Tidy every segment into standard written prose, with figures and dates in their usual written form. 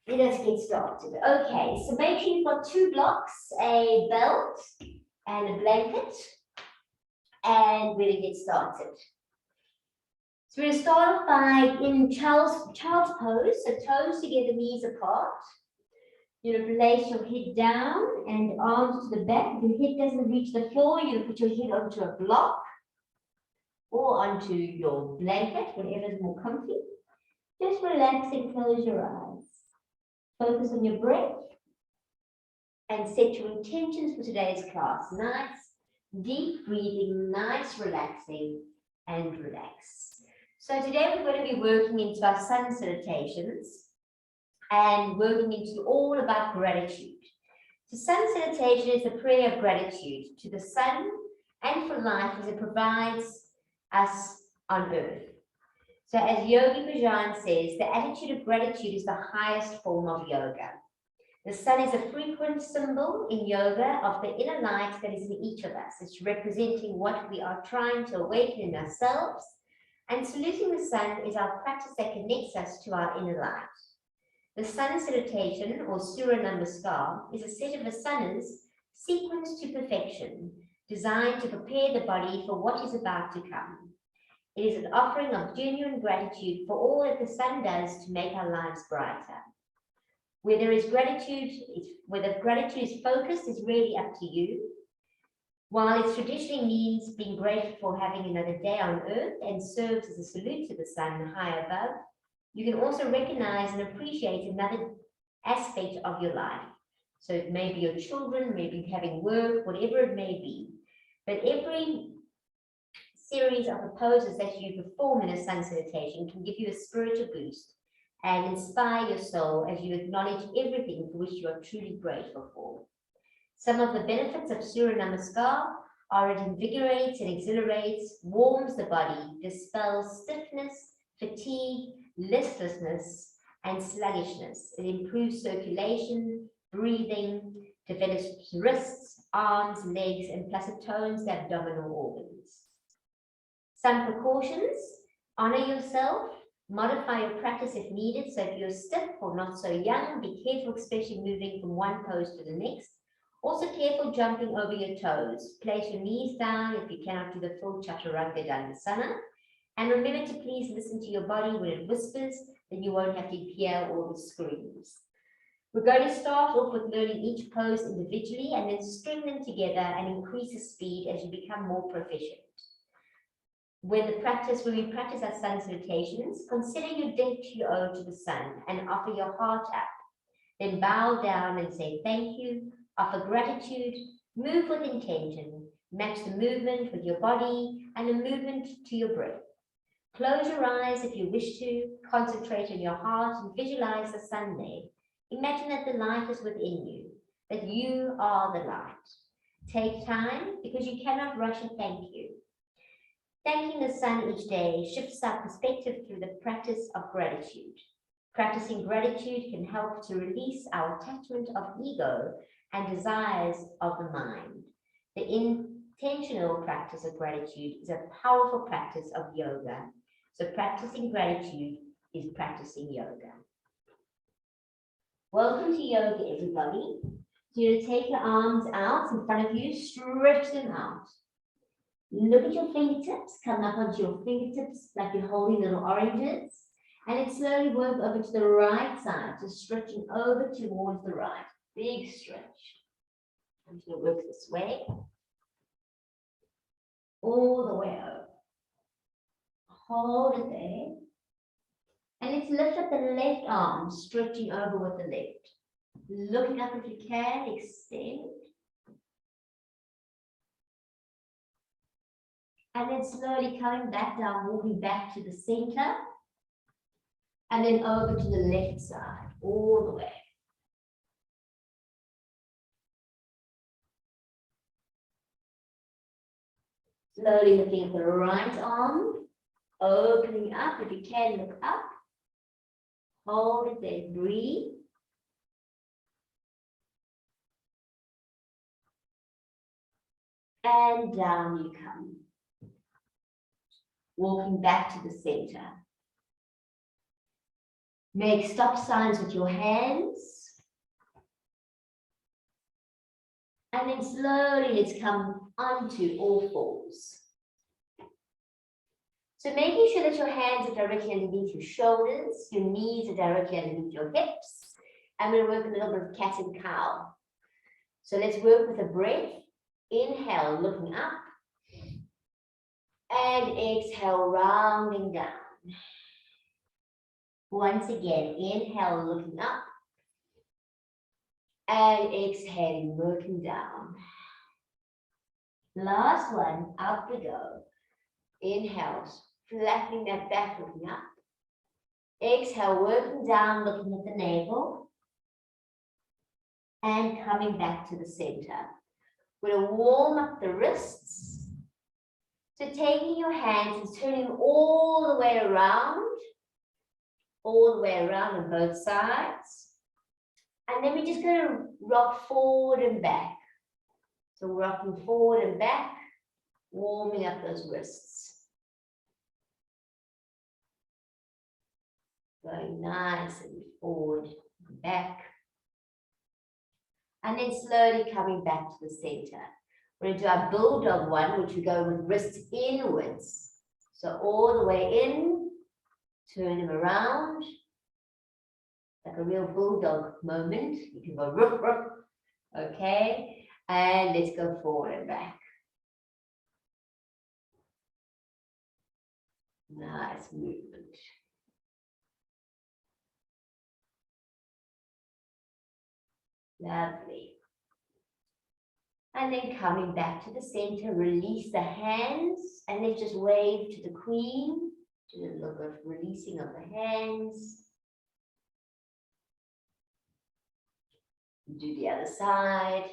Let us get started. Okay, so make sure you've got 2 blocks, a belt and a blanket, and we're going to get started. So we're going to start off by in child's pose, so toes together, knees apart. You're going to place your head down and arms to the back. If your head doesn't reach the floor, you're going to put your head onto a block or onto your blanket, whatever is more comfy. Just relax and close your eyes. Focus on your breath and set your intentions for today's class. Nice, deep breathing, nice, relaxing, and relax. So today we're going to be working into our Sun Salutations and working into all about gratitude. So Sun Salutation is a prayer of gratitude to the sun and for life as it provides us on earth. So as Yogi Bhajan says, the attitude of gratitude is the highest form of yoga. The sun is a frequent symbol in yoga of the inner light that is in each of us. It's representing what we are trying to awaken in ourselves. And saluting the sun is our practice that connects us to our inner light. The Sun Salutation, or Surya Namaskar, is a set of asanas sequenced to perfection, designed to prepare the body for what is about to come. It is an offering of genuine gratitude for all that the sun does to make our lives brighter. Whether gratitude is focused is really up to you. While it traditionally means being grateful for having another day on earth and serves as a salute to the sun high above, you can also recognize and appreciate another aspect of your life. So it may be your children, maybe having work, whatever it may be. But every series of the poses that you perform in a Sun Salutation can give you a spiritual boost and inspire your soul as you acknowledge everything for which you are truly grateful for. Some of the benefits of Surya Namaskar are it invigorates and exhilarates, warms the body, dispels stiffness, fatigue, listlessness, and sluggishness. It improves circulation, breathing, develops wrists, arms, legs, and plus it tones the abdominal organs. Some precautions: honor yourself, modify your practice if needed. So if you're stiff or not so young, be careful, especially moving from one pose to the next. Also careful jumping over your toes. Place your knees down if you cannot do the full chaturanga dandasana. And remember to please listen to your body when it whispers, then you won't have to hear all the screams. We're going to start off with learning each pose individually and then string them together and increase the speed as you become more proficient. When we practice our Sun Salutations, consider your debt you owe to the sun and offer your heart up. Then bow down and say thank you, offer gratitude, move with intention, match the movement with your body and the movement to your breath. Close your eyes if you wish to, concentrate on your heart and visualize the sun there. Imagine that the light is within you, that you are the light. Take time because you cannot rush a thank you. Thanking the sun each day shifts our perspective through the practice of gratitude. Practicing gratitude can help to release our attachment of ego and desires of the mind. The intentional practice of gratitude is a powerful practice of yoga. So practicing gratitude is practicing yoga. Welcome to yoga, everybody. So you're going to take your arms out in front of you, stretch them out. Look at your fingertips, come up onto your fingertips like you're holding little oranges. And then slowly work over to the right side, just stretching over towards the right. Big stretch. I'm just going to work this way. All the way over. Hold it there. And let's lift up the left arm, stretching over with the left. Looking up if you can, extend. And then slowly coming back down, walking back to the center. And then over to the left side, all the way. Slowly lifting up the right arm, opening up, if you can, look up. Hold it there, breathe. And down you come. Walking back to the center. Make stop signs with your hands. And then slowly let's come onto all fours. So making sure that your hands are directly underneath your shoulders, your knees are directly underneath your hips. I'm going to work a little bit of cat and cow. So let's work with a breath. Inhale, looking up. And exhale, rounding down. Once again, inhale, looking up. And exhaling, working down. Last one, up we go. Inhale, flattening that back, looking up. Exhale, working down, looking at the navel. And coming back to the center. We're going to warm up the wrists. So taking your hands and turning all the way around. All the way around on both sides. And then we're just going to rock forward and back. So rocking forward and back, warming up those wrists. Going nice and forward and back. And then slowly coming back to the center. We're going to do our bulldog one, which we go with wrists inwards. So all the way in, turn them around. Like a real bulldog moment. You can go ruff, ruff. Okay. And let's go forward and back. Nice movement. Lovely. And then coming back to the center, release the hands and let's just wave to the queen. Do a little bit of releasing of the hands. Do the other side.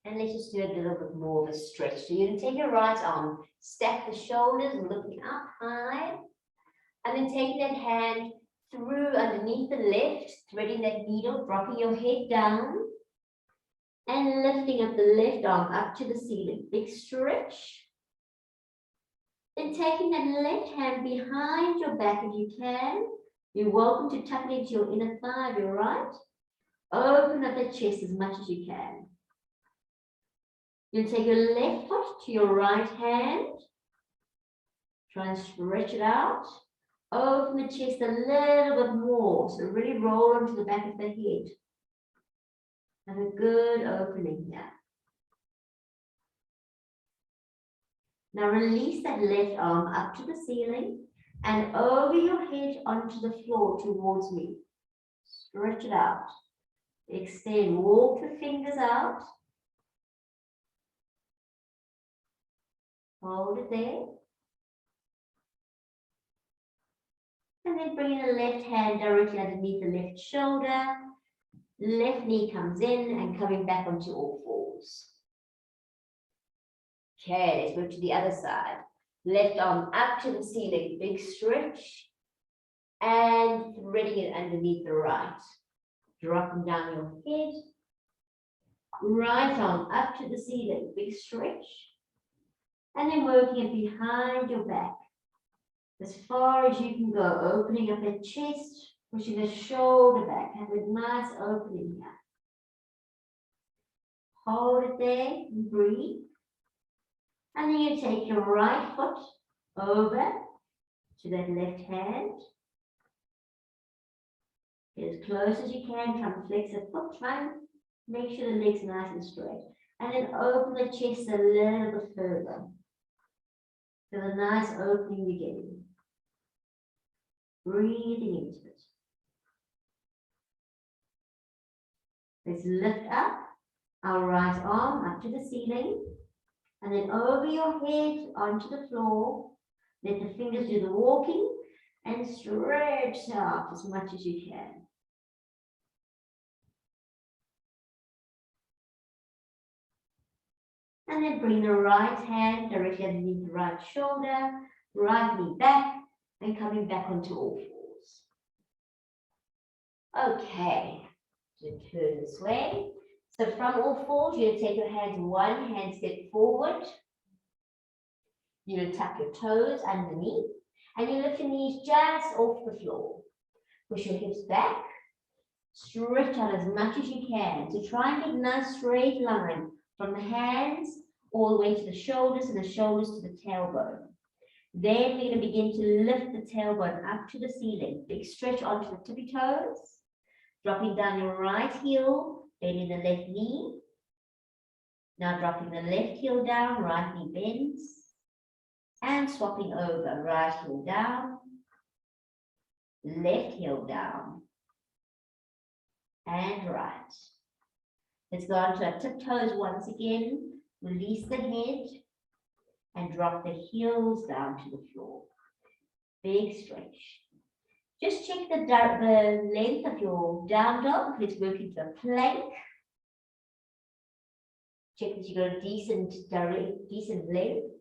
And let's just do a little bit more of a stretch. So you're going to take your right arm, stack the shoulders, looking up high. And then taking that hand through underneath the left, threading that needle, dropping your head down. And lifting up the left arm up to the ceiling. Big stretch. Then taking that left hand behind your back if you can. You're welcome to tuck it into your inner thigh of your right. Open up the chest as much as you can. You'll take your left foot to your right hand. Try and stretch it out. Open the chest a little bit more. So really roll onto the back of the head. Have a good opening here. Now release that left arm up to the ceiling and over your head onto the floor towards me. Stretch it out. Extend, walk the fingers out. Hold it there. And then bring the left hand directly underneath the left shoulder. Left knee comes in and coming back onto all fours. Okay, let's move to the other side. Left arm up to the ceiling, big stretch. And threading it underneath the right. Dropping down your head. Right arm up to the ceiling, big stretch. And then working it behind your back. As far as you can go, opening up the chest, pushing the shoulder back. Have a nice opening here. Hold it there and breathe. And then you take your right foot over to that left hand. Get as close as you can, try and flex the foot, try and make sure the legs are nice and straight. And then open the chest a little bit further. Feel a nice opening you're getting. Breathing into it. Let's lift up our right arm up to the ceiling. And then over your head onto the floor. Let the fingers do the walking and stretch out as much as you can. And then bring the right hand directly underneath the right shoulder, right knee back, and coming back onto all fours. Okay, so turn this way. So from all fours, you're going to take your hands one hand step forward. You're going to tuck your toes underneath, and you lift knees just off the floor. Push your hips back. Stretch out as much as you can. So try and get a nice straight line from the hands all the way to the shoulders and the shoulders to the tailbone. Then we're going to begin to lift the tailbone up to the ceiling. Big stretch onto the tippy toes. Dropping down your right heel, bending the left knee. Now dropping the left heel down, right knee bends. And swapping over, right heel down, left heel down, and right. Let's go onto our tiptoes once again. Release the head and drop the heels down to the floor. Big stretch. Just check the length of your down dog. Let's work into a plank. Check that you got a decent length.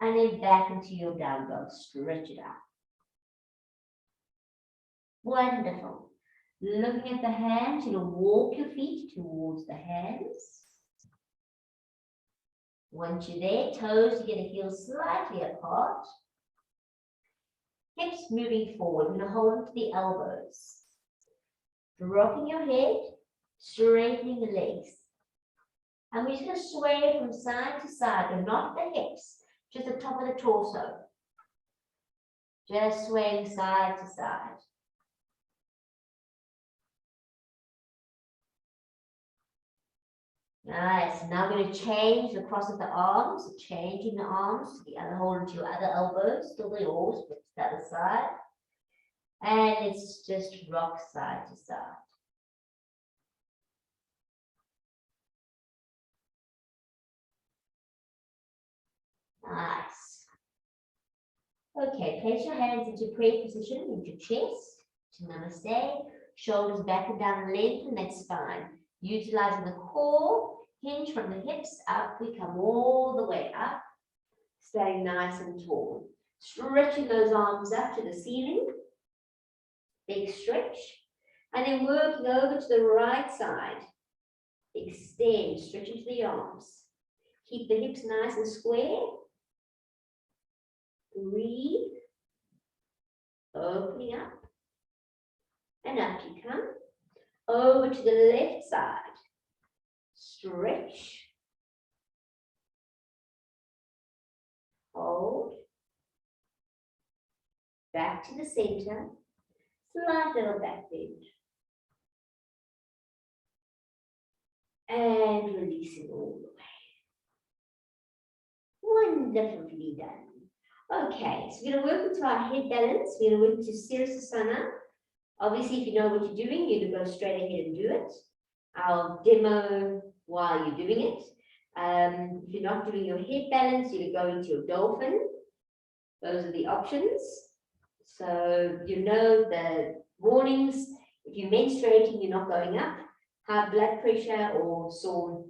And then back into your down dog. Stretch it out. Wonderful. Looking at the hands, you're going to walk your feet towards the hands. Once you're there, toes, you're going to heel slightly apart. Hips moving forward. We're going to hold on to the elbows. Dropping your head, straightening the legs. And we're just going to sway from side to side, but not the hips, just the top of the torso. Just swaying side to side. Nice. Now we're going to change the cross of the arms, changing the arms to the other, hold onto your other elbows, still the yours, but to the other side. And it's just rock side to side. Nice. Okay, place your hands into prayer position, into chest, to namaste, shoulders back and down, lengthen that spine. Utilizing the core, hinge from the hips up, we come all the way up, staying nice and tall. Stretching those arms up to the ceiling, big stretch, and then working over to the right side. Extend, stretch into the arms. Keep the hips nice and square. Breathe, opening up, and up you come. Over to the left side. Stretch. Hold. Back to the center. Slight little back bend. And releasing all the way. Wonderfully done. Okay, so we're going to work into our head balance. We're going to work into Surya Namaskar. Obviously, if you know what you're doing, you can go straight ahead and do it. I'll demo while you're doing it. If you're not doing your head balance, you can go into your dolphin. Those are the options. So you know the warnings. If you're menstruating, you're not going up. High blood pressure or sore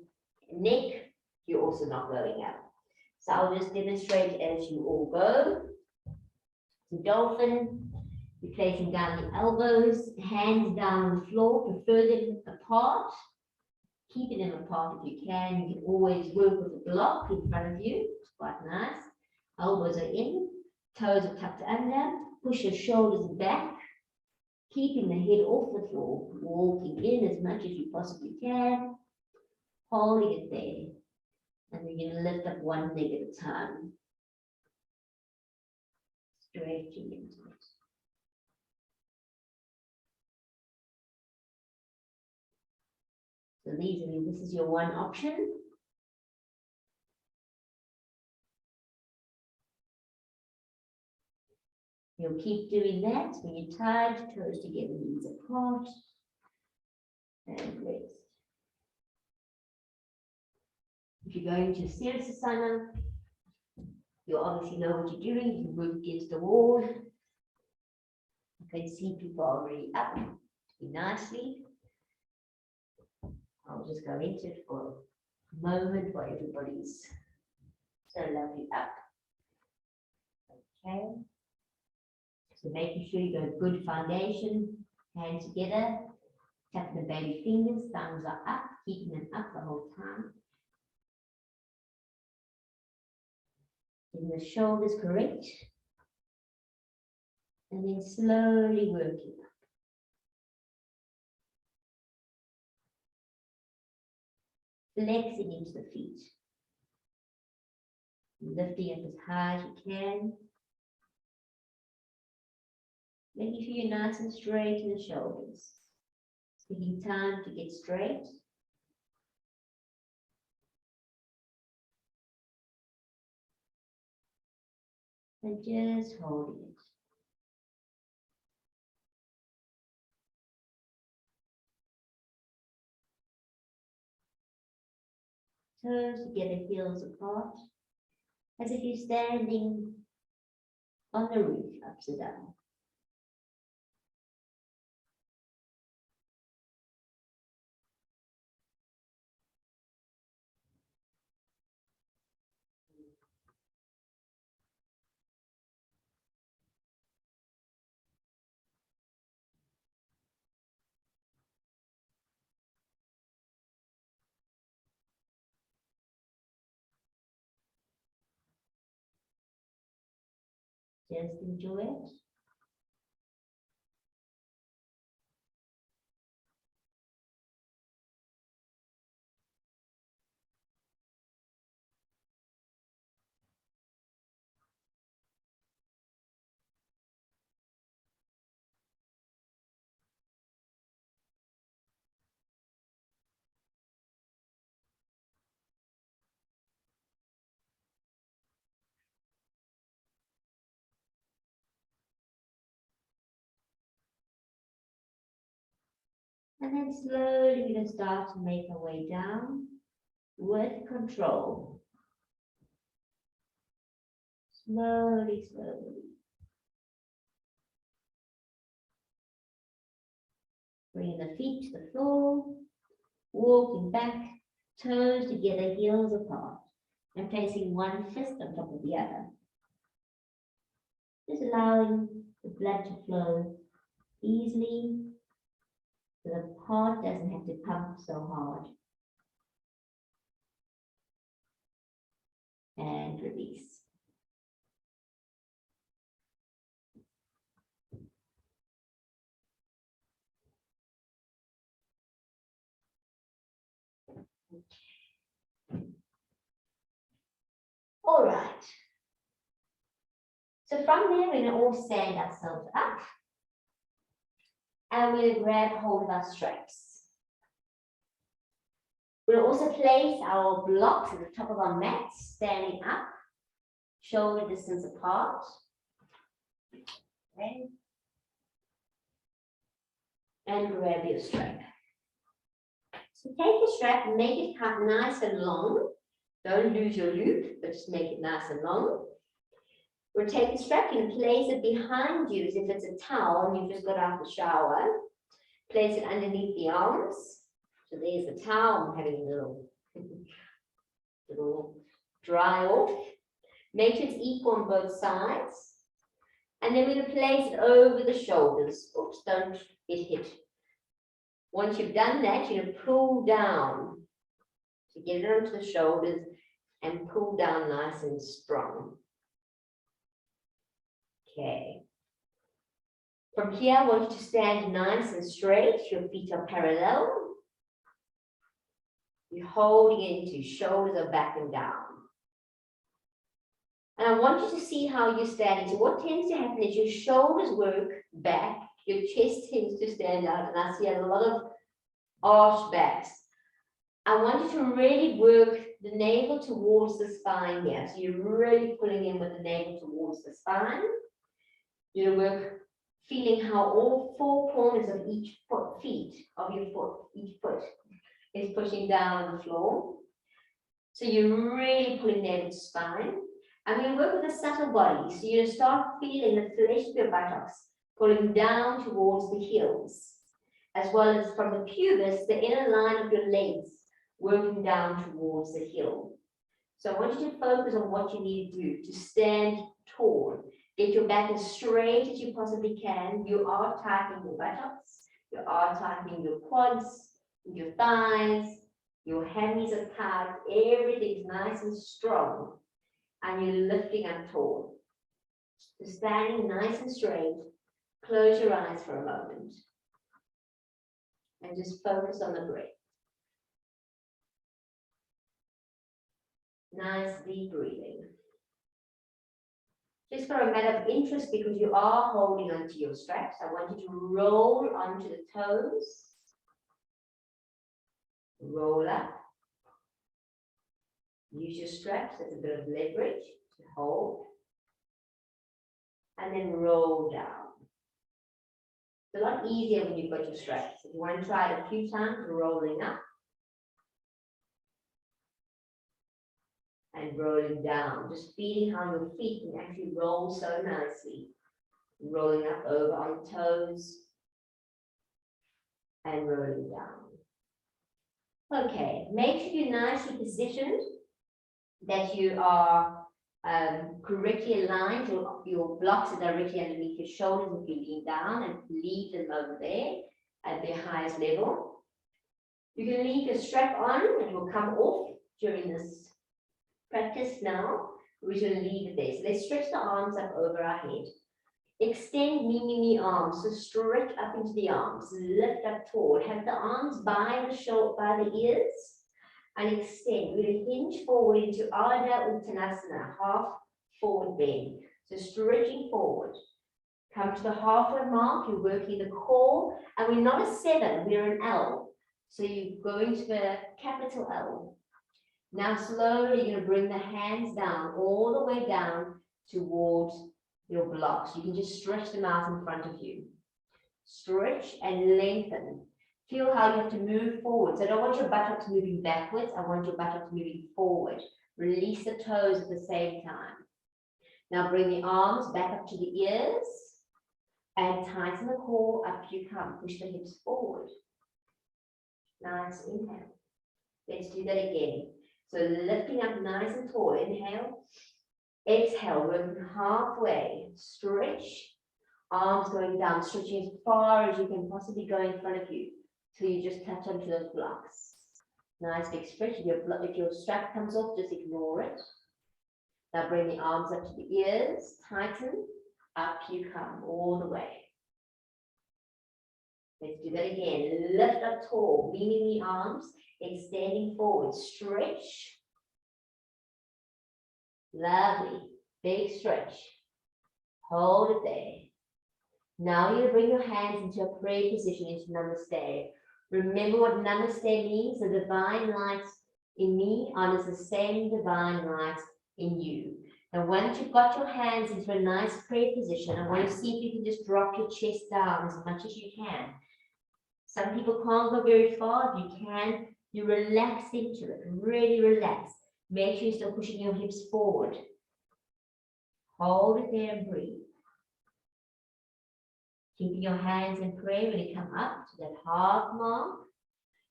neck, you're also not going up. So I'll just demonstrate as you all go. The dolphin. You're placing down the elbows, hands down on the floor, prefer them apart. Keeping them apart if you can. You can always work with a block in front of you. It's quite nice. Elbows are in, toes are tucked under. Push your shoulders back, keeping the head off the floor. Walking in as much as you possibly can. Holding it there. And then you lift up one leg at a time. Stretching into it. So this is your one option. You'll keep doing that when you're tired, toes together, knees apart, and rest. If you're going to Surya Namaskar, you obviously know what you're doing. You can move against the wall. You can see people already up nicely. I'll just go into it for a moment while everybody's so lovely up. Okay. So making sure you got a good foundation, hands together, tapping the baby fingers, thumbs are up, keeping them up the whole time. Getting the shoulders correct. And then slowly working up. Flexing into the feet. Lifting up as high as you can. Making sure you're nice and straight in the shoulders. Taking time to get straight. And just holding it. Toes together, heels apart, as if you're standing on the roof, upside down. Just enjoy it. And then slowly we're going to start to make our way down with control. Slowly, slowly. Bringing the feet to the floor, walking back, toes together, heels apart, and placing one fist on top of the other. Just allowing the blood to flow easily, so the heart doesn't have to pump so hard. And release. All right. So from there, we're going to all stand ourselves up. And we're going to grab hold of our straps. We'll also place our blocks at the top of our mat, standing up, shoulder distance apart. Okay. And grab your strap. So take your strap and make it cut nice and long. Don't lose your loop, but just make it nice and long. We'll take the strap and place it behind you as if it's a towel and you've just got out of the shower. Place it underneath the arms. So there's the towel. I'm having a little dry off. Make sure it's equal on both sides. And then we're going to place it over the shoulders. Oops, don't get hit. Once you've done that, you're going to pull down. So get it onto the shoulders and pull down nice and strong. Okay. From here, I want you to stand nice and straight. Your feet are parallel. You're holding it into shoulders are back and down. And I want you to see how you're standing. So what tends to happen is your shoulders work back, your chest tends to stand out, and I see a lot of arched backs. I want you to really work the navel towards the spine here. So you're really pulling in with the navel towards the spine. You work feeling how all four corners of each foot, each foot is pushing down the floor. So you're really pulling navel to spine. I'm going to work with a subtle body. So you're going to start feeling the flesh of your buttocks pulling down towards the heels, as well as from the pubis, the inner line of your legs, working down towards the heel. So I want you to focus on what you need to do to stand tall. Get your back as straight as you possibly can. You are tightening your buttocks. You are tightening your quads, your thighs. Your hammies are tight. Everything's nice and strong. And you're lifting up tall. So standing nice and straight. Close your eyes for a moment and just focus on the breath. Nice deep breathing. Just for a matter of interest, because you are holding onto your straps, I want you to roll onto the toes. Roll up. Use your straps as a bit of leverage to hold. And then roll down. It's a lot easier when you've got your straps. If you want to try it a few times, rolling up. And rolling down, just feeling how your feet can actually roll so nicely. Rolling up over on toes and rolling down. Okay, make sure you're nicely positioned, that you are correctly aligned. Your blocks are directly underneath your shoulders if you lean down, and leave them over there at their highest level. You can leave your strap on and it will come off during this practice now. We're going to leave it there. So let's stretch the arms up over our head. Extend mini arms, so stretch up into the arms, lift up tall, have the arms by the shoulder, by the ears, and extend. We're going to hinge forward into Ardha Uttanasana, half forward bend. So stretching forward. Come to the halfway mark, you're working the core, and we're not a 7, we're an L. So you go into the capital L. Now slowly you're going to bring the hands down, all the way down towards your blocks. You can just stretch them out in front of you. Stretch and lengthen. Feel how you have to move forward. So I don't want your buttocks moving backwards. I want your buttocks moving forward. Release the toes at the same time. Now bring the arms back up to the ears and tighten the core. Up you come. Push the hips forward. Nice inhale. Let's do that again. So lifting up nice and tall. Inhale. Exhale, working halfway. Stretch. Arms going down, stretching as far as you can possibly go in front of you till you just touch onto those blocks. Nice big stretch. If your strap comes off, just ignore it. Now bring the arms up to the ears. Tighten. Up you come all the way. Let's do that again. Lift up tall, leaning the arms, extending forward. Stretch. Lovely. Big stretch. Hold it there. Now you're going to bring your hands into a prayer position, into Namaste. Remember what Namaste means. The divine light in me honors the same divine light in you. And once you've got your hands into a nice prayer position, I want to see if you can just drop your chest down as much as you can. Some people can't go very far. If you can, you relax into it. Really relax. Make sure you're still pushing your hips forward. Hold it there and breathe. Keeping your hands in prayer when you come up to that half mark.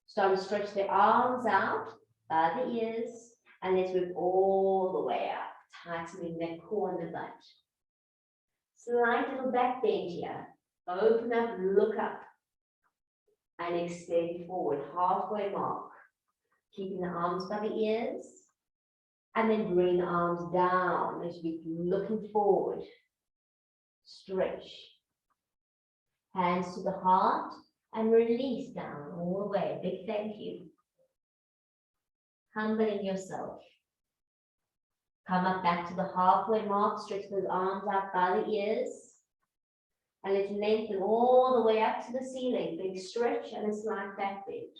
Start to stretch the arms out by the ears. And let's move all the way up. Tightening that core and the butt. Slight little back bend here. Open up, look up. And extend forward, halfway mark. Keeping the arms by the ears. And then bring the arms down as we looking forward. Stretch. Hands to the heart and release down all the way. Big thank you. Humbling yourself. Come up back to the halfway mark. Stretch those arms out by the ears. And let's lengthen all the way up to the ceiling. Big stretch and a slight back bend.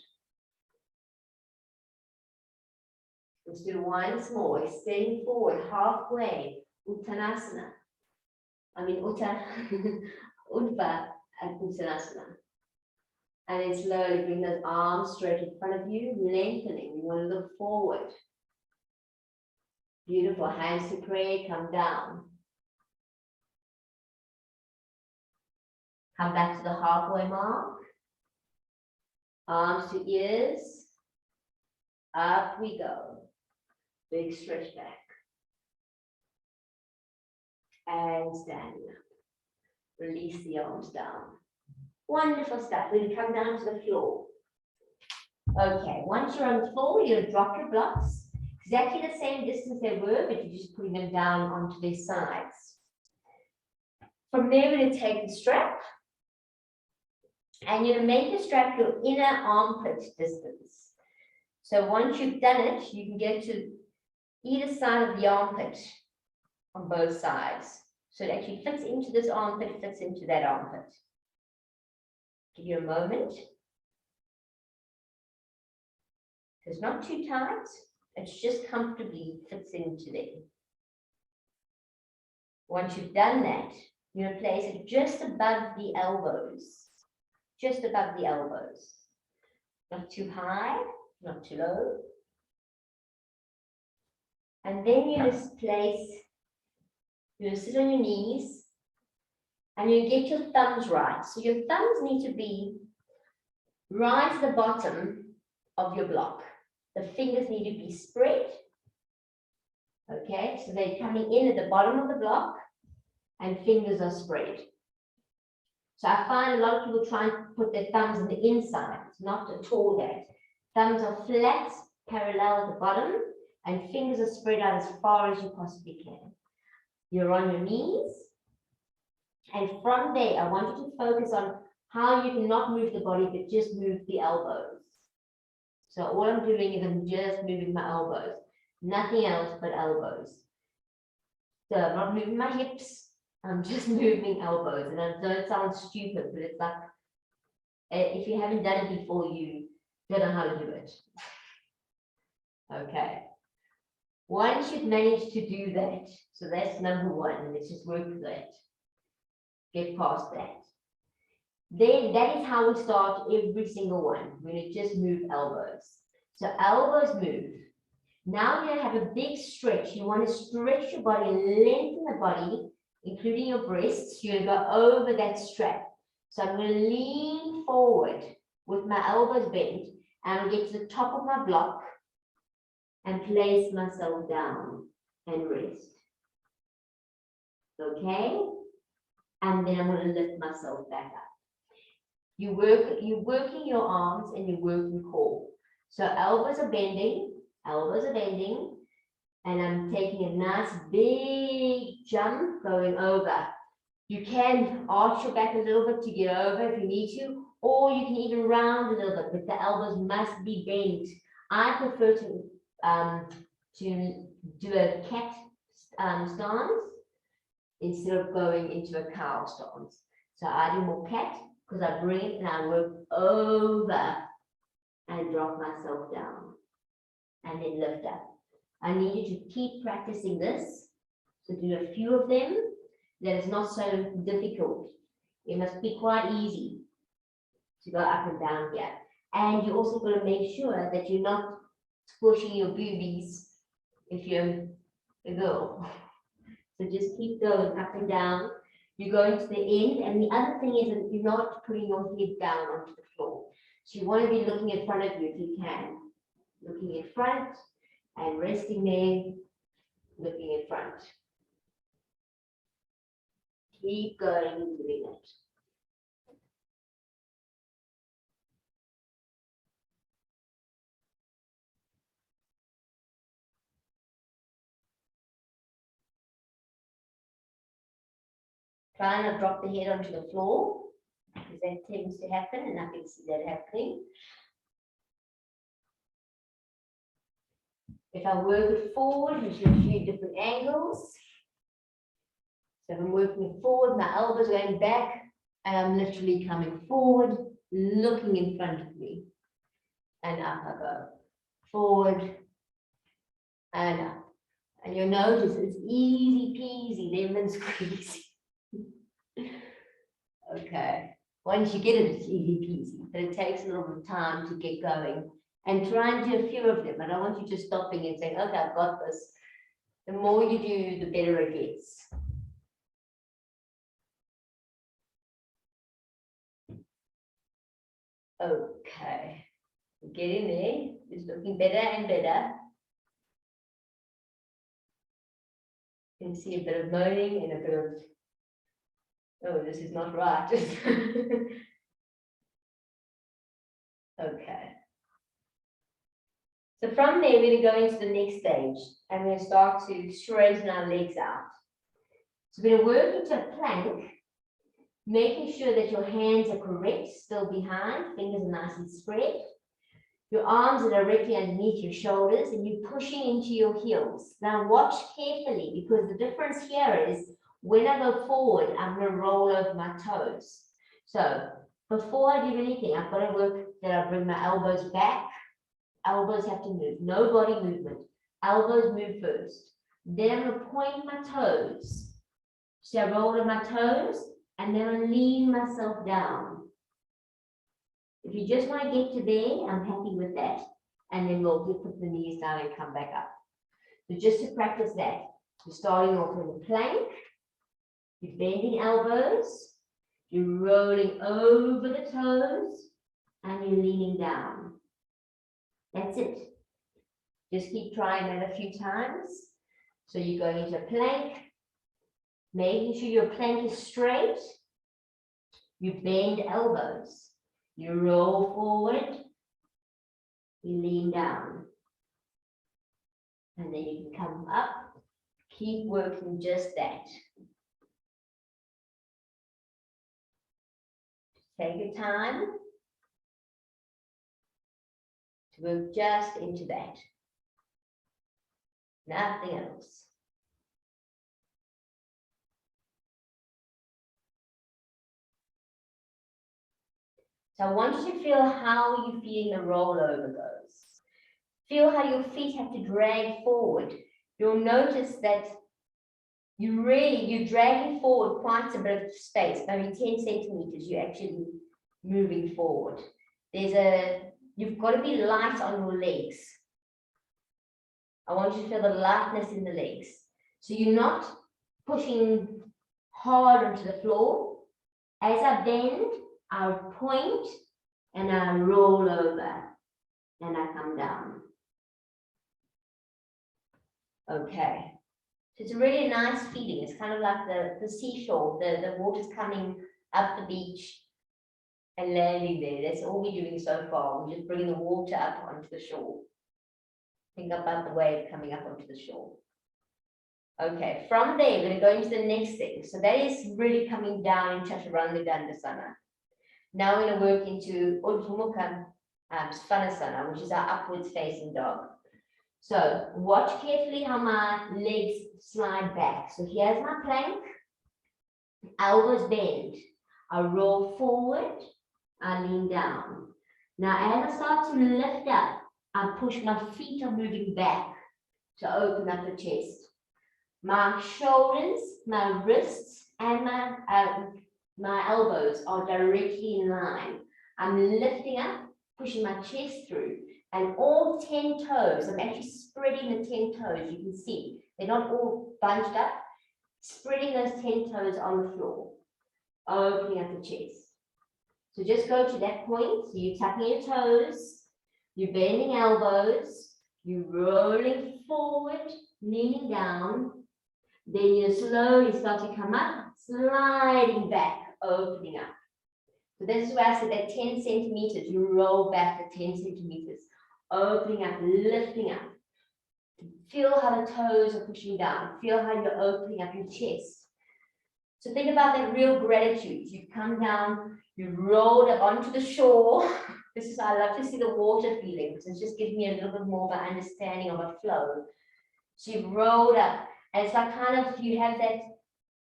Let's do once more. Extend forward halfway. Uttanasana. Udva and Uttanasana. And then slowly bring those arms straight in front of you, lengthening. You want to look forward. Beautiful. Hands to pray, come down. Come back to the halfway mark. Arms to ears. Up we go. Big stretch back. And standing up. Release the arms down. Wonderful stuff. We're going to come down to the floor. Okay, once you're on the floor, you're going to drop your blocks. Exactly the same distance they were, but you're just putting them down onto their sides. From there, we're going to take the strap and you're going to make the strap your inner armpit distance. So once you've done it, you can get to either side of the armpit on both sides. So it actually fits into this armpit, fits into that armpit. Give you a moment. It's not too tight, it's just comfortably fits into there. Once you've done that, you're going to place it just above the elbows. Just above the elbows. Not too high, not too low. And then you just place, you're going to sit on your knees and you get your thumbs right. So your thumbs need to be right at the bottom of your block. The fingers need to be spread. Okay, so they're coming in at the bottom of the block and fingers are spread. So I find a lot of people try and put their thumbs on the inside. It's not at all that. Thumbs are flat, parallel at the bottom, and fingers are spread out as far as you possibly can. You're on your knees. And from there, I want you to focus on how you can not move the body, but just move the elbows. So all I'm doing is I'm just moving my elbows. Nothing else but elbows. So I'm not moving my hips. I'm just moving elbows. And I know it sounds stupid, but it's like, if you haven't done it before, you don't know how to do it. Okay. Once you've managed to do that, so that's number one, let's just work with that. Get past that. Then that is how we start every single one. We're going to just move elbows. So elbows move. Now you're going to have a big stretch. You want to stretch your body, lengthen the body, including your breasts. You're going to go over that strap. So I'm going to lean forward with my elbows bent, and I'll get to the top of my block and place myself down and rest. Okay? And then I'm going to lift myself back up. You're working your arms and you're working core. So elbows are bending, and I'm taking a nice big jump going over. You can arch your back a little bit to get over if you need to, or you can even round a little bit, but the elbows must be bent. I prefer to do a cat stance instead of going into a cow stance. So I do more cat because I bring it and I work over and drop myself down and then lift up. I need you to keep practicing this. So do a few of them. That is not so difficult. It must be quite easy to go up and down here. And you also got to make sure that you're not squishing your boobies if you're a girl. So just keep going up and down. You're going to the end. And the other thing is that you're not putting your head down onto the floor. So you want to be looking in front of you if you can. Looking in front and resting there, looking in front. Keep going and doing it. Try not to drop the head onto the floor, because that tends to happen, and I can see that happening. If I work it forward, you should shoot different angles. So if I'm working it forward, my elbows going back, and I'm literally coming forward, looking in front of me. And up I go. Forward and up. And you'll notice it's easy peasy, lemon squeezy. Okay. Once you get it, it's easy peasy, but it takes a little bit of time to get going. And try and do a few of them. I don't want you just stopping and saying, okay, I've got this. The more you do, the better it gets. Okay. Get in there. It's looking better and better. You can see a bit of moaning and a bit of, oh, this is not right. Okay. So from there, we're going to go into the next stage and we're going to start to straighten our legs out. So we're going to work into a plank Making sure that your hands are correct, still behind, fingers are nice and spread. Your arms are directly underneath your shoulders and you're pushing into your heels. Now watch carefully because the difference here is when I go forward, I'm going to roll over my toes. So before I do anything, I've got to work that I bring my elbows back. Elbows have to move, no body movement. Elbows move first. Then I'm going to point my toes. So I roll over my toes and then I lean myself down. If you just want to get to there, I'm happy with that. And then we'll put the knees down and come back up. So just to practice that, you're starting off in the plank, you're bending elbows, you're rolling over the toes, and you're leaning down. That's it. Just keep trying that a few times. So you're going into a plank, making sure your plank is straight. You bend elbows. You roll forward, you lean down, and then you can come up. Keep working just that. Take your time to move just into that. Nothing else. So I want you to feel how you're feeling the rollover goes. Feel how your feet have to drag forward. You'll notice that you're dragging forward quite a bit of space, maybe 10 centimeters, you're actually moving forward. You've got to be light on your legs. I want you to feel the lightness in the legs. So you're not pushing hard onto the floor. As I bend, I'll point and I roll over and I come down. Okay. So it's a really nice feeling. It's kind of like the seashore, the water's coming up the beach and landing there. That's all we're doing so far. We're just bringing the water up onto the shore. Think about the wave coming up onto the shore. Okay, from there, we're going to go into the next thing. So that is really coming down in Chaturanga Dandasana. Now we're going to work into Urdhva Svanasana, which is our upwards facing dog. So watch carefully how my legs slide back. So here's my plank, elbows bend. I roll forward, I lean down. Now as I start to lift up, I push, my feet are moving back to open up the chest. My shoulders, my wrists, and my elbows are directly in line. I'm lifting up, pushing my chest through, and all 10 toes, I'm actually spreading the 10 toes, you can see. They're not all bunched up, spreading those 10 toes on the floor, opening up the chest. So just go to that point, so you're tucking your toes, you're bending elbows, you're rolling forward, leaning down, then you slowly start to come up, sliding back, opening up. So this is where I said that 10 centimeters, you roll back the 10 centimeters, opening up, lifting up. Feel how the toes are pushing down. Feel how you're opening up your chest. So think about that real gratitude. You come down, you roll it onto the shore. This is, I love to see the water feeling, because it just gives me a little bit more of an understanding of a flow. So you've rolled up, and it's like kind of, you have that,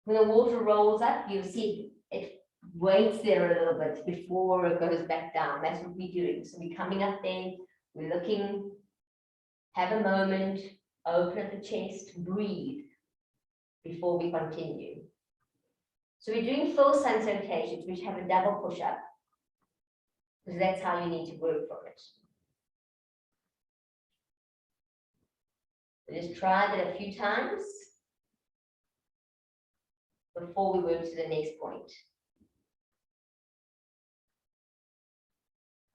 when the water rolls up, you'll see it waits there a little bit before it goes back down. That's what we're doing. So we're coming up there, we're looking, have a moment, open up the chest, breathe before we continue. So we're doing full Sun Salutations, which have a double push-up, because that's how you need to work from it. So just try that a few times before we move to the next point.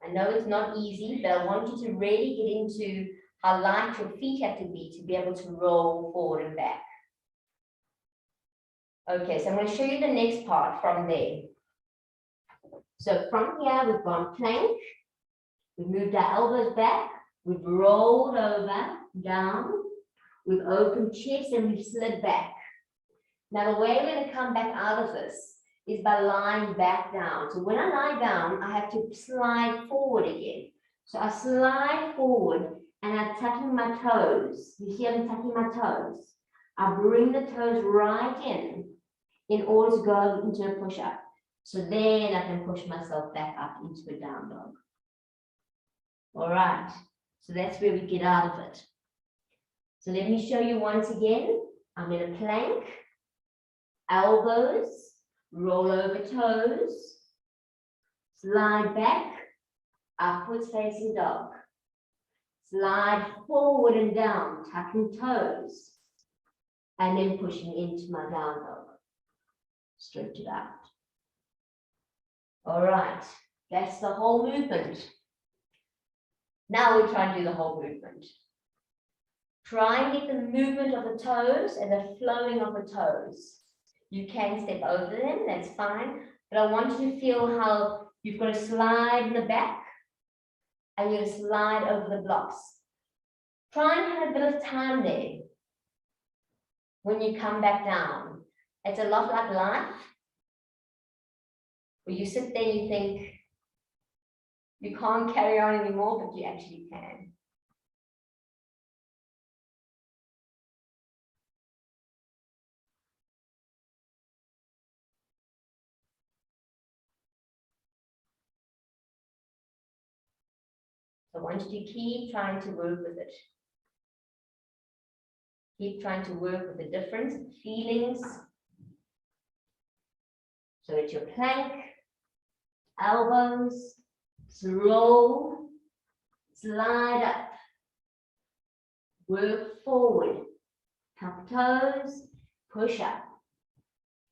I know it's not easy, but I want you to really get into how light your feet have to be able to roll forward and back. Okay, so I'm going to show you the next part from there. So from here, we've gone plank, we've moved our elbows back, we've rolled over, down, we've opened chest, and we've slid back. Now the way we're going to come back out of this is by lying back down. So when I lie down, I have to slide forward again. So I slide forward and I'm tucking my toes. You see I'm tucking my toes. I bring the toes right in order to go into a push-up. So then I can push myself back up into a down dog. All right, so that's where we get out of it. So let me show you once again. I'm in a plank, elbows, roll over toes, slide back, upwards facing dog. Slide forward and down, tucking toes, and then pushing into my down dog. Stretch it out. All right, that's the whole movement. Now we'll try and do the whole movement. Try and get the movement of the toes and the flowing of the toes. You can step over them, that's fine. But I want you to feel how you've got to slide in the back and you're going to slide over the blocks. Try and have a bit of time there when you come back down. It's a lot like life, where you sit there and you think you can't carry on anymore, but you actually can. So I want you to keep trying to work with it. Keep trying to work with the different feelings. So it's your plank, elbows, roll, slide up, work forward, tuck toes, push up.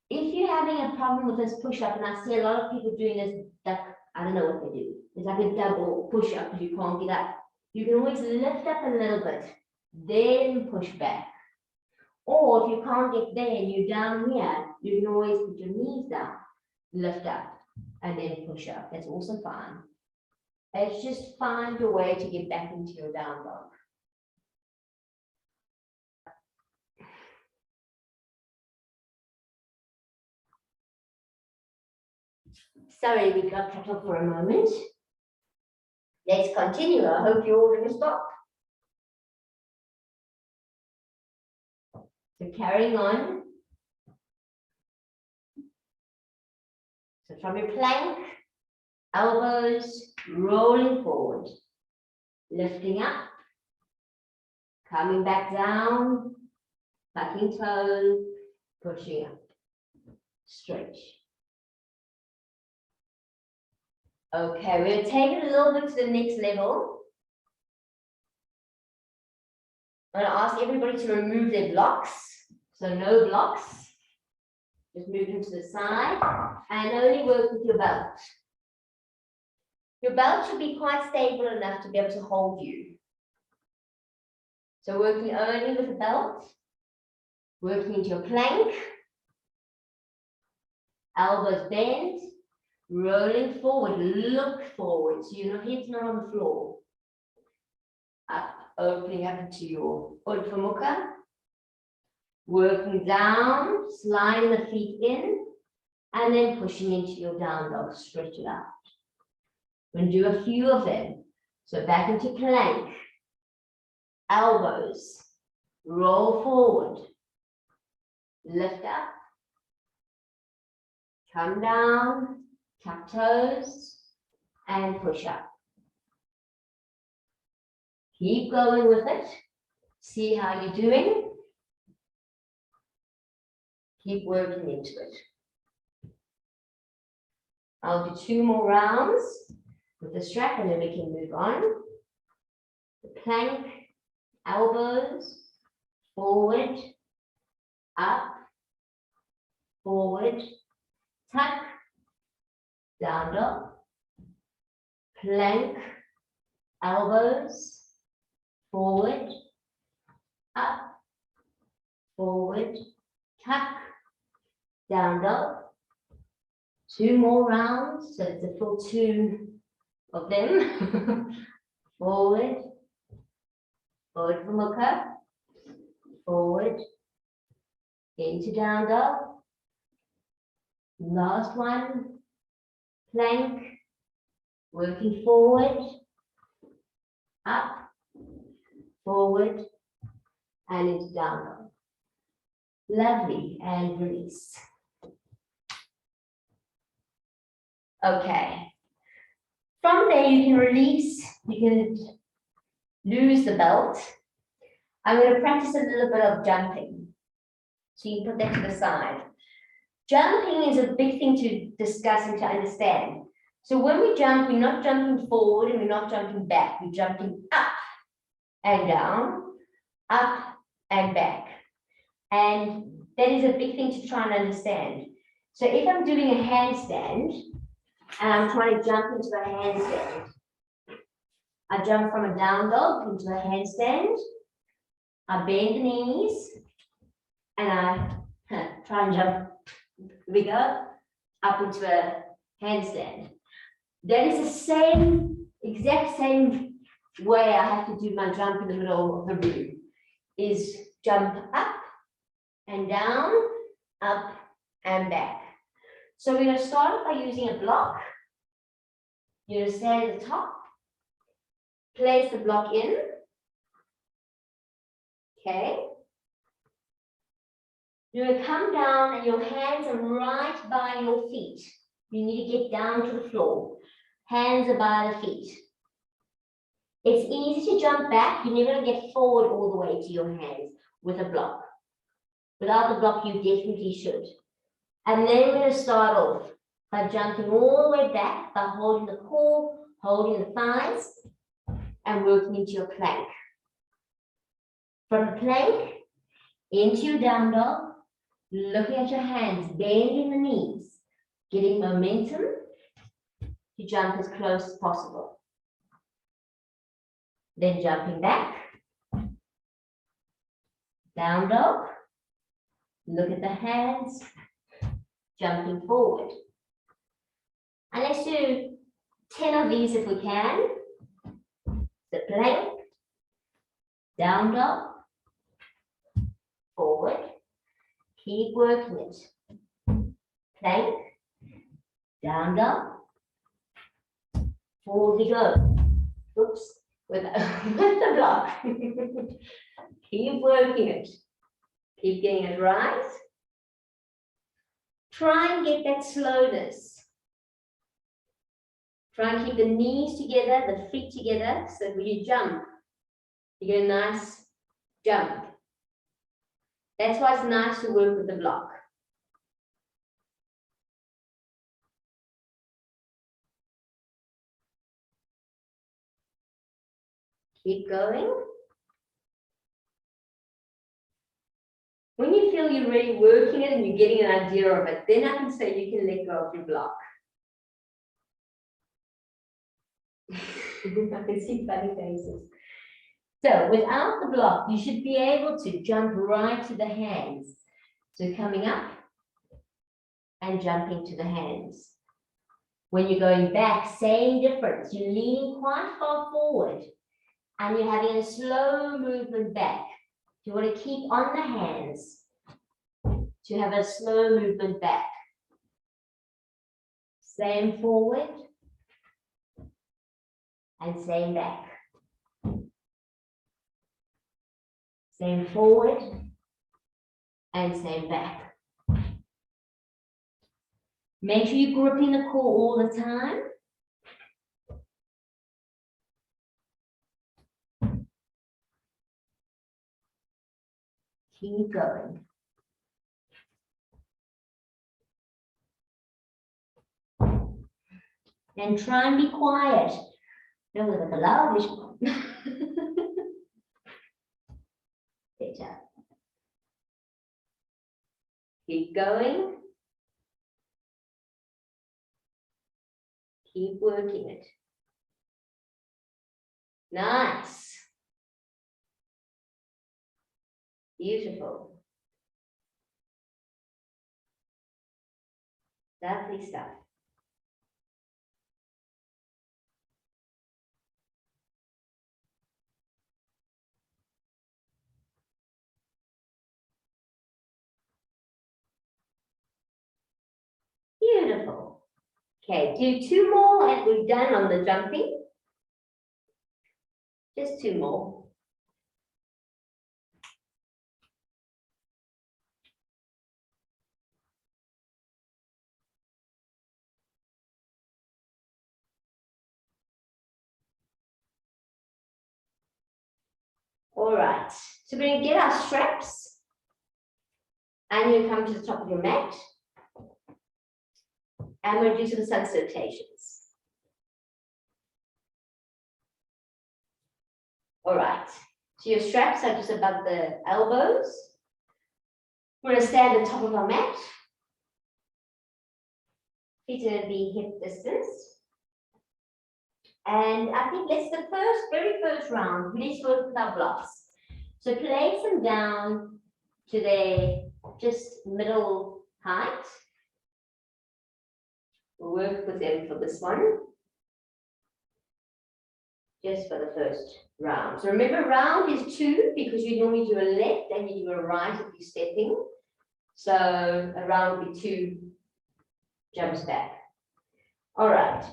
If you're having a problem with this push up, and I see a lot of people doing this duck, I don't know what they do. It's like a double push up because you can't get up. You can always lift up a little bit, then push back. Or if you can't get there and you're down here, you can always put your knees down, lift up, and then push up. That's also fine. It's just find your way to get back into your down dog. Sorry, we got cut off for a moment. Let's continue. I hope you're all going to stop. So carrying on. So from your plank, elbows rolling forward, lifting up, coming back down, tucking toes, pushing up, stretch. Okay, we're going to take it a little bit to the next level. I'm going to ask everybody to remove their blocks. So no blocks. Just move them to the side and only work with your belt. Your belt should be quite stable enough to be able to hold you. So working only with the belt, working into your plank, elbows bent, rolling forward, look forward, so your head's not on the floor. Up, opening up into your Mukha. Working down, sliding the feet in, and then pushing into your down dog, stretch it out. We're going to do a few of them. So back into plank, elbows, roll forward, lift up, come down, tuck toes, and push up. Keep going with it. See how you're doing. Keep working into it. I'll do 2 more rounds with the strap and then we can move on. The plank, elbows, forward, up, forward, tuck, down dog, plank, elbows, forward, up, forward, tuck, down dog. 2 more rounds, so it's a full 2 of them. Forward, forward for Mukha, forward, into down dog, Last one, plank, working forward, up, forward, and into down dog. Lovely, and release. Okay. From there, you can release, you can lose the belt. I'm going to practice a little bit of jumping. So you can put that to the side. Jumping is a big thing to discuss and to understand. So when we jump, we're not jumping forward and we're not jumping back. We're jumping up and down, up and back. And that is a big thing to try and understand. So if I'm doing a handstand and I'm trying to jump into a handstand, I jump from a down dog into a handstand, I bend the knees, and I try and jump, here we go, up into a handstand. That is the same, exact same way I have to do my jump in the middle of the room, is jump up and down, up and back. So we're going to start off by using a block. You're going to stand at the top, place the block in, okay? You're going to come down and your hands are right by your feet. You need to get down to the floor. Hands are by the feet. It's easy to jump back. You're never going to get forward all the way to your hands with a block. Without the block, you definitely should. And then we're going to start off by jumping all the way back by holding the core, holding the thighs, and working into your plank. From the plank into your down dog, looking at your hands, bending the knees, getting momentum to jump as close as possible. Then jumping back, down dog, look at the hands, jumping forward. And let's do 10 of these if we can. The plank, down dog, forward, keep working it. Plank, down dog, forward we go. Oops, with the block. Keep working it. Keep getting it right. Try and get that slowness. Try and keep the knees together, the feet together, so that when you jump, you get a nice jump. That's why it's nice to work with the block. Keep going. When you feel you're really working it and you're getting an idea of it, then I can say you can let go of your block. I can see funny faces. So without the block, you should be able to jump right to the hands. So coming up and jumping to the hands. When you're going back, same difference. You're leaning quite far forward and you're having a slow movement back. You want to keep on the hands to have a slow movement back. Same forward and same back. Same forward and same back. Make sure you're gripping the core all the time. Keep going. And try and be quiet. No, with a loud one. Better. Keep going. Keep working it. Nice. Beautiful. Lovely stuff. Okay, do 2 more and we're done on the jumping. Just 2 more. All right, so we're going to get our straps and you come to the top of your mat. And we're going to do some sun salutations. All right, so your straps are just above the elbows. We're going to stand at the top of our mat. Feet are going to be hip distance. And I think let's the very first round, we need to work with our blocks. So place them down to their just middle height. We'll work with them for this one. Just for the first round. So remember, round is 2 because you normally do a left and you do a right if you're stepping. So a round would be 2 jumps back. All right.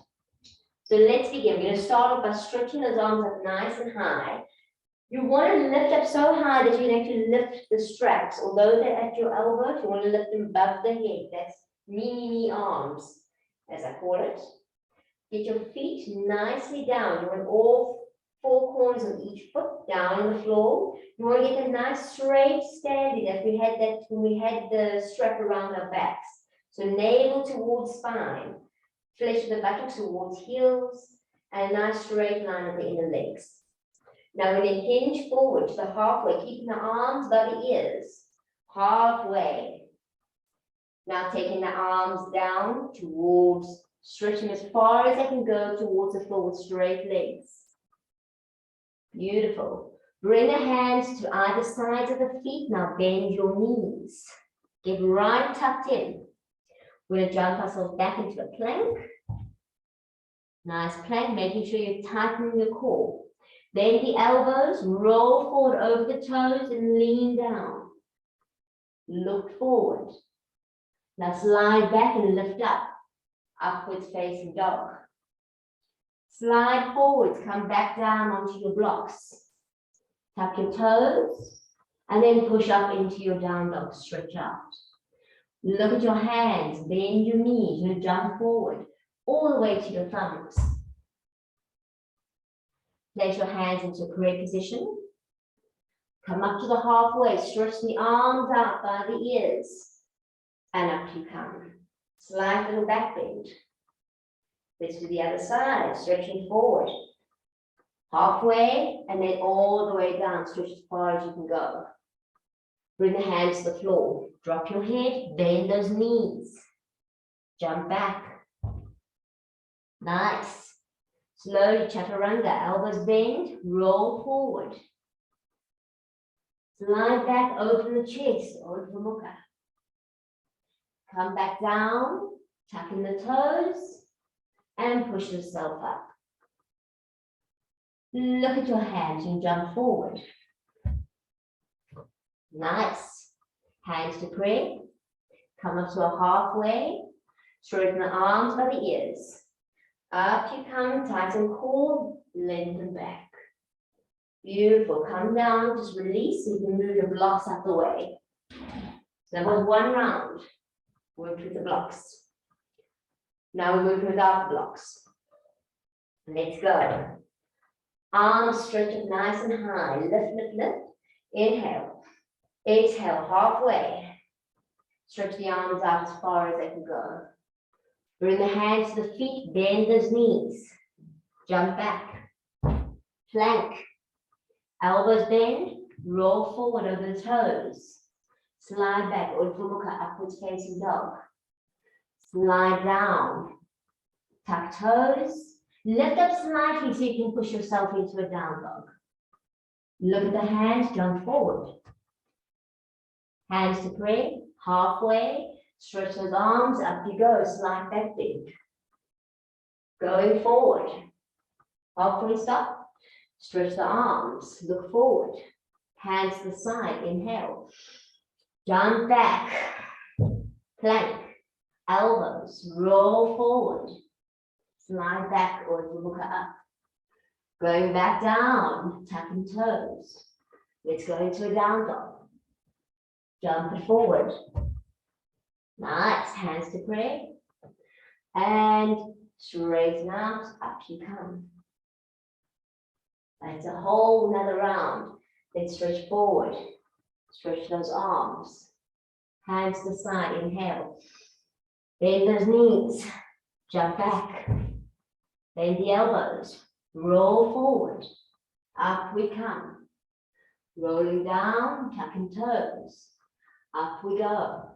So let's begin. We're going to start off by stretching those arms up nice and high. You want to lift up so high that you can actually lift the straps. Although they're at your elbows, you want to lift them above the head. That's knee arms, as I call it. Get your feet nicely down. You want all 4 corners of each foot down on the floor. You want to get a nice straight standing as we had that when we had the strap around our backs. So navel towards spine. Flesh of the buttocks towards heels, and a nice straight line of the inner legs. Now we're going to hinge forward to the halfway, keeping the arms by the ears, halfway. Now taking the arms down towards, stretching as far as I can go towards the floor with straight legs. Beautiful. Bring the hands to either sides of the feet. Now bend your knees. Get right tucked in. We're going to jump ourselves back into a plank. Nice plank, making sure you're tightening the core. Bend the elbows, roll forward over the toes and lean down. Look forward. Now slide back and lift up. Upwards facing dog. Slide forwards, come back down onto your blocks. Tuck your toes and then push up into your down dog, stretch out. Look at your hands, bend your knees, you jump forward, all the way to your thumbs. Place your hands into a correct position. Come up to the halfway, stretch the arms out by the ears. And up you come. Slight little back bend. Let's do the other side, stretching forward. Halfway, and then all the way down, stretch as far as you can go. Bring the hands to the floor. Drop your head, bend those knees. Jump back. Nice. Slowly chaturanga, elbows bend, roll forward. Slide back, open the chest, Urdhva Mukha. Come back down, tuck in the toes, and push yourself up. Look at your hands and jump forward. Nice. Hands to pray. Come up to a halfway. Straighten the arms by the ears. Up you come, tighten core, lengthen back. Beautiful. Come down, just release. You can move your blocks out the way. That was 1 round. Worked with the blocks. Now we're working without the blocks. Let's go. Arms stretch up nice and high. Lift, lift, lift. Inhale. Exhale, halfway. Stretch the arms out as far as they can go. Bring the hands to the feet, bend those knees. Jump back. Plank. Elbows bend, roll forward over the toes. Slide back, Urdhva Mukha, upwards facing dog. Slide down. Tuck toes. Lift up slightly so you can push yourself into a down dog. Look at the hands, jump forward. Hands to pray, halfway. Stretch those arms, up you go, slide back bend. Going forward. Halfway stop. Stretch the arms, look forward. Hands to the side, inhale. Jump back. Plank. elbows, roll forward, slide back or look up. Going back down, tapping toes. Let's go into a down dog. Jump it forward. Nice, hands to pray. And straighten out, up you come. That's a whole another round. Let's stretch forward. Stretch those arms. Hands to the side, inhale. Bend those knees. Jump back. Bend the elbows. Roll forward. Up we come. Rolling down, tucking toes. Up we go.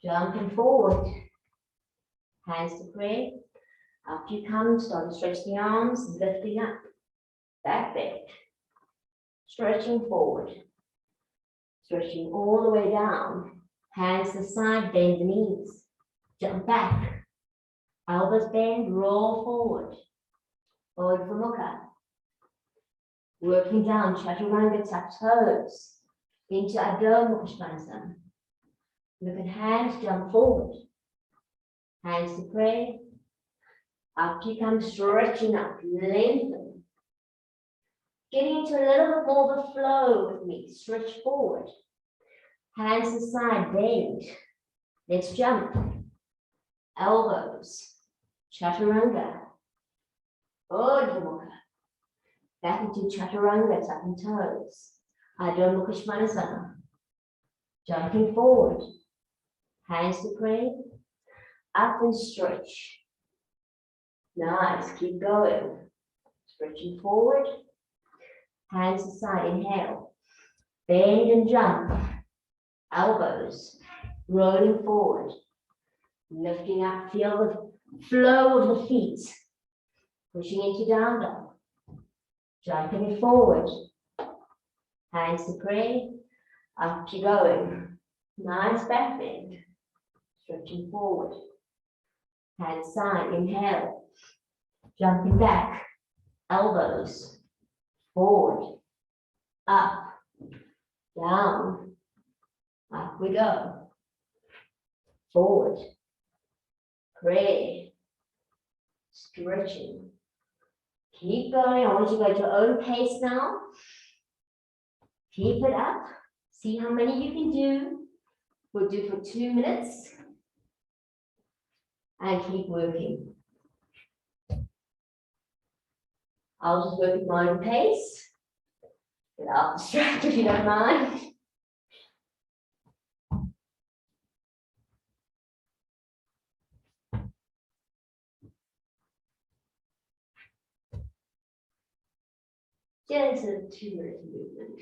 Jumping forward. Hands to pray. Up you come. Start to stretch the arms, lifting up. Back bend. Stretching forward. Stretching all the way down. Hands to the side, bend the knees. Jump back. Elbows bend, roll forward. Forward for mukha. Working down, chaturanga, tuck toes. Into Adho Mukha Svanasana. Look at hands, jump forward. Hands to pray. Up you come, stretching up, lengthen. Getting into a little bit more of a flow with me. Stretch forward. Hands to the side, bend. Let's jump. Elbows. Chaturanga. Urdhva Mukha. Back into Chaturanga, tucking toes. Adho Mukha Svanasana. Jumping forward. Hands to pray. Up and stretch. Nice, keep going. Stretching forward. Hands to side, inhale. Bend and jump. Elbows. Rolling forward. Lifting up, feel the flow of the feet. Pushing into down dog. Jumping it forward. Hands to pray. Up you going. Nice back bend. Stretching forward. Hands side, inhale. Jumping back. Elbows. Forward. Up. Down. Up we go. Forward. Pray. Stretching. Keep going. I want you to go at your own pace now. Keep it up. See how many you can do. We'll do for 2 minutes. And keep working. I'll just work at my own pace. Without distract if you don't mind. Just a 2-minute movement.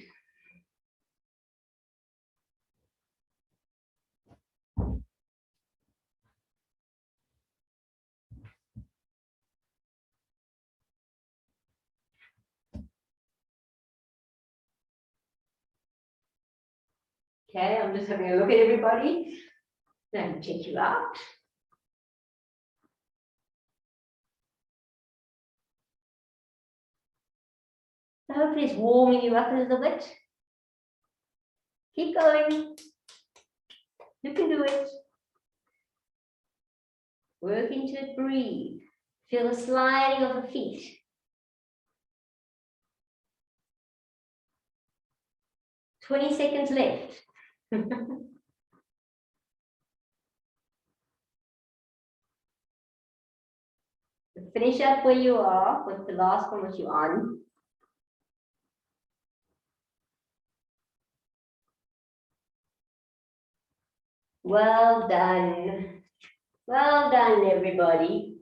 Okay, I'm just having a look at everybody. Then check you out. So hopefully it's warming you up a little bit. Keep going. You can do it. Work into it, breathe. Feel the sliding of the feet. "20 seconds left. Finish up where you are with the last one that you're on. Well done. Well done, everybody.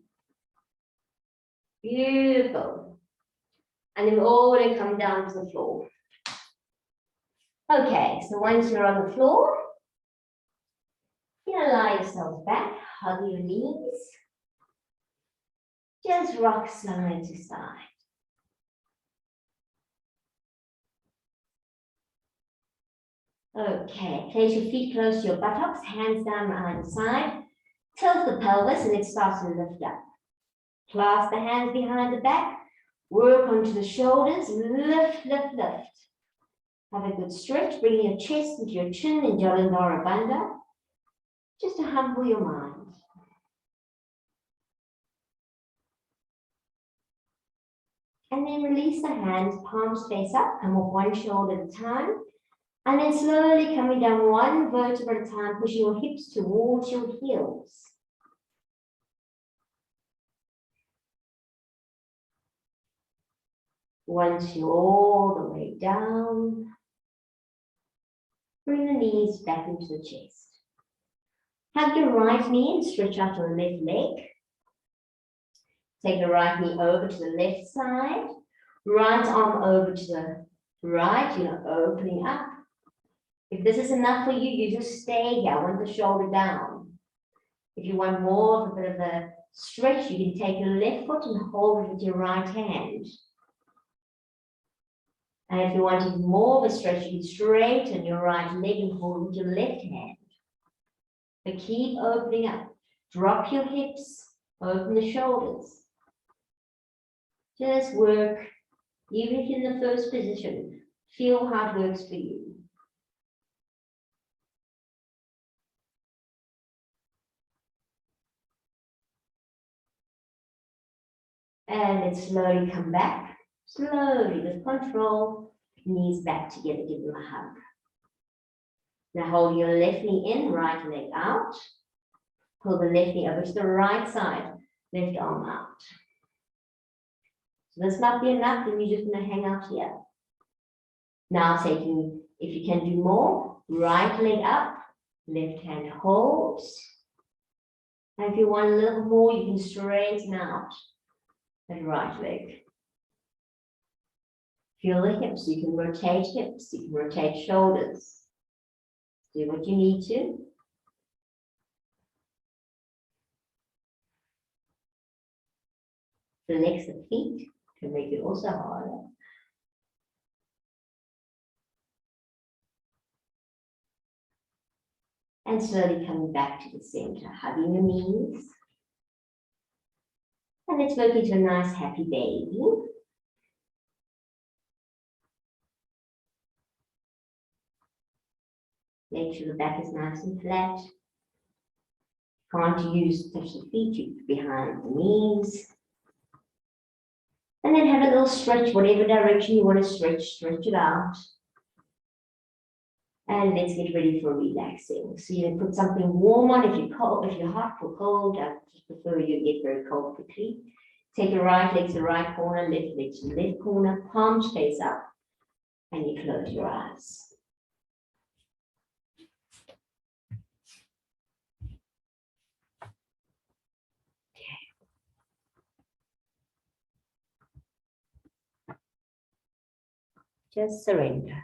Beautiful. And then we're all going to come down to the floor. Okay, so once you're on the floor, you lie yourself back, hug your knees. Just rock side to side. Okay, place your feet close to your buttocks, hands down behind the side. Tilt the pelvis and it starts to lift up. Clasp the hands behind the back. Work onto the shoulders. Lift, lift, lift. Have a good stretch. Bring your chest into your chin in Jalandhara Bandha. just to humble your mind. And then release the hands, palms face up, come off one shoulder at a time. And then slowly coming down one vertebra at a time, pushing your hips towards your heels. Once you're all the way down, bring the knees back into the chest. Hug your right knee and stretch out your left leg. Take the right knee over to the left side, right arm over to the right, opening up. If this is enough for you, you just stay here, I want the shoulder down. If you want more of a bit of a stretch, you can take your left foot and hold it with your right hand. And if you want even more of a stretch, you can straighten your right leg and hold it with your left hand. But keep opening up. Drop your hips, open the shoulders. Just work, even if you're in the first position, feel how it works for you. And then slowly come back, slowly with control, knees back together, give them a hug. Now hold your left knee in, right leg out. Pull the left knee over to the right side, left arm out. So this might be enough, then you're just going to hang out here. Now taking, if you can do more, right leg up, left hand holds. And if you want a little more, you can straighten out that right leg. Feel the hips, you can rotate hips, you can rotate shoulders. Do what you need to. Flex the feet, can make it also harder. And slowly coming back to the center, hugging the knees. And let's work into a nice happy baby. Make sure the back is nice and flat. Can't touch the feet, you behind the knees. And then have a little stretch, whatever direction you want to stretch it out. And let's get ready for relaxing. So you can put something warm on if you're cold, if you're hot or cold. I just prefer you get very cold quickly. Take your right leg to the right corner, left leg to the left corner, palms face up, and you close your eyes. Just surrender.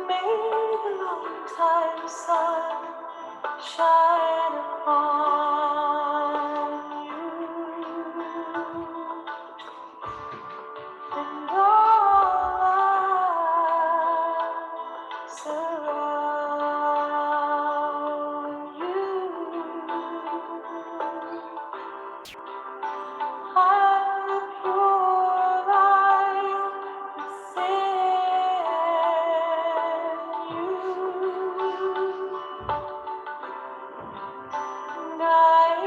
May the long-time sun shine upon you, and all surround you. I'm the pure light within you, and I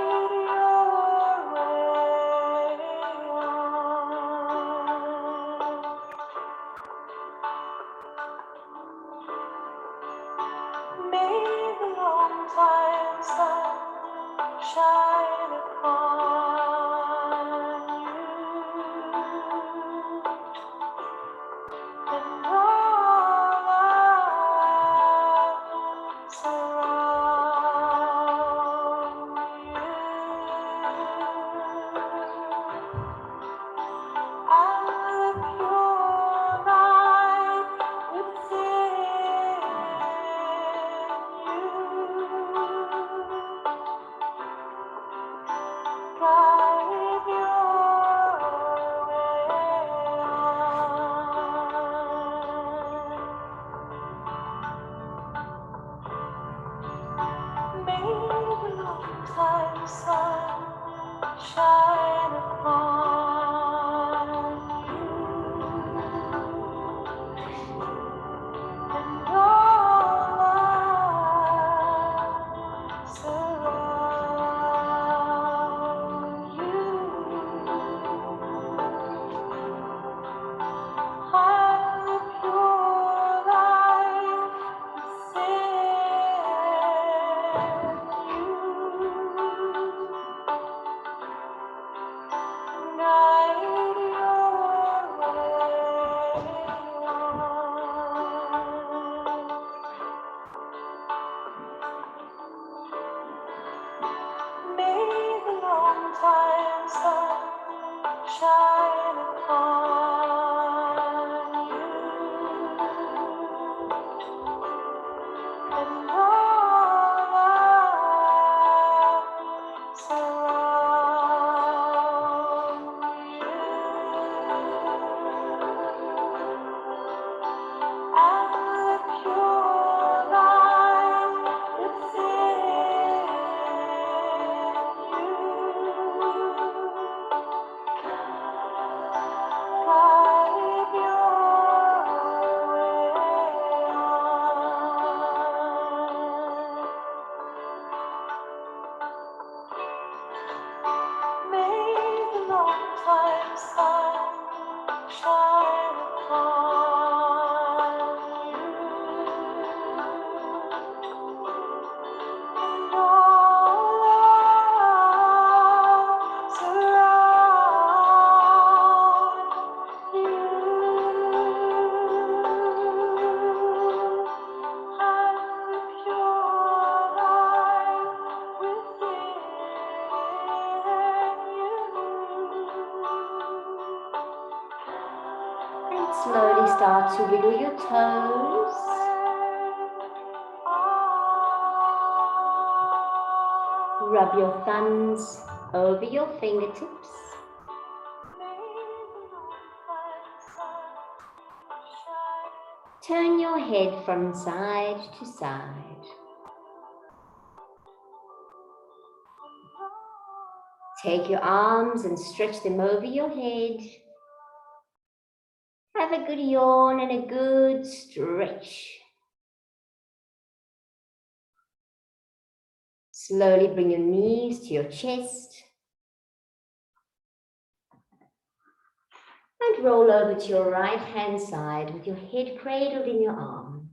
shine upon you, and all love surround you. And the pure light within you, guide your way on. May the long time sun shine upon you, and all love surround you, and the pure light within you. And slowly start to wiggle your toes. Rub your thumbs over your fingertips. Turn your head from side to side. Take your arms and stretch them over your head. Have a good yawn and a good stretch. Slowly bring your knees to your chest. And roll over to your right hand side with your head cradled in your arm.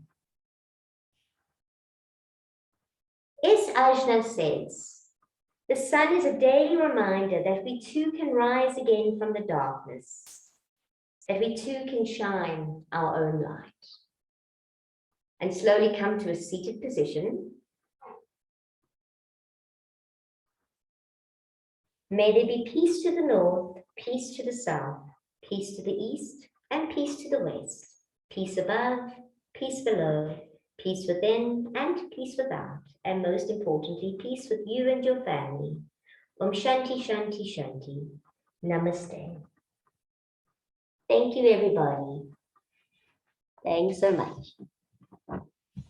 As Ajna says, the sun is a daily reminder that we too can rise again from the darkness, that we too can shine our own light. And slowly come to a seated position. May there be peace to the north, peace to the south, peace to the east, and peace to the west. Peace above, peace below, peace within, and peace without. And most importantly, peace with you and your family. Om Shanti, Shanti, Shanti. Namaste. Thank you, everybody. Thanks so much.